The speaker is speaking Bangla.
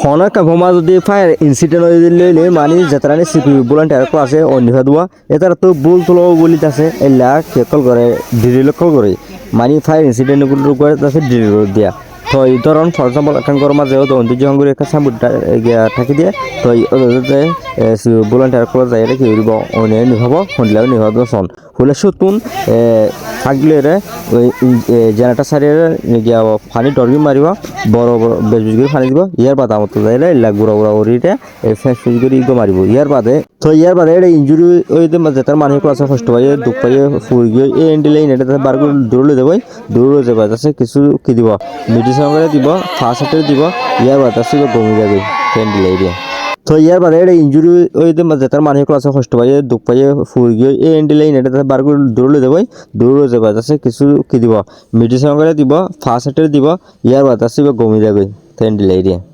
হনা কাভমা যদি ফায়ার ইনসিডেন্ট হয়ে দিলে মানে যেতারানি সিপি ভলান্টিয়ার ক্লাসে অন্যভা দোয়া এতারা তো বুল তুলো বলিতে আছে এলা কেকল করে ডিরিল কল করে মানে ফায়ার ইনসিডেন্ট গুলো করে তাছে ডিরিল দিয়া তো এই ধরন ফর এক্সাম্পল একটা গরম মাঝে দন্তি জঙ্গলে একটা সামুদ্র থাকি দিয়ে তো ওদের ভলান্টিয়ার ক্লাস যাই কি হইব অনে নিভাব হন্ডলাও নিভাব সন হলে সুতুন থাকলে ওই জেনারেটার সারিয়ে গিয়া পানি ডরবি মারিব বড় বড় বেশ বেশ করে পানি দিব ইয়ার বাদে আমার তো যাইলে এলা গুড়া গুড়া উড়িটা ফেস ফেস করে ইগো মারিব ইয়ার বাদে এটা ইঞ্জুরি ওই যেটার মানুষ আছে কষ্ট পাই দুঃখ পাই ফুই গিয়ে এই এন্ডিলে এটা বার করে দৌড়লে দেবই দৌড়ে যাবে তাছে কিছু কি দিব মেডিসিন করে দিব ফার্স্ট এড দিব ইয়ার বাদে আছে কমে যাবে এন্ডিলে এরিয়া তো ইয়ার বাদে এটা ইঞ্জুরি ওই যেটার মানুষ আছে কষ্ট পাই দুঃখ পাই ফুই গিয়ে এই এন্ডিলে এটা বার করে দৌড়লে দেবই দৌড়ে যাবে তাছে কিছু কি দিব মেডিসিন করে দিব ফার্স্ট এড দিব ইয়ার বাদে আছে কমে যাবে এন্ডিলে এরিয়া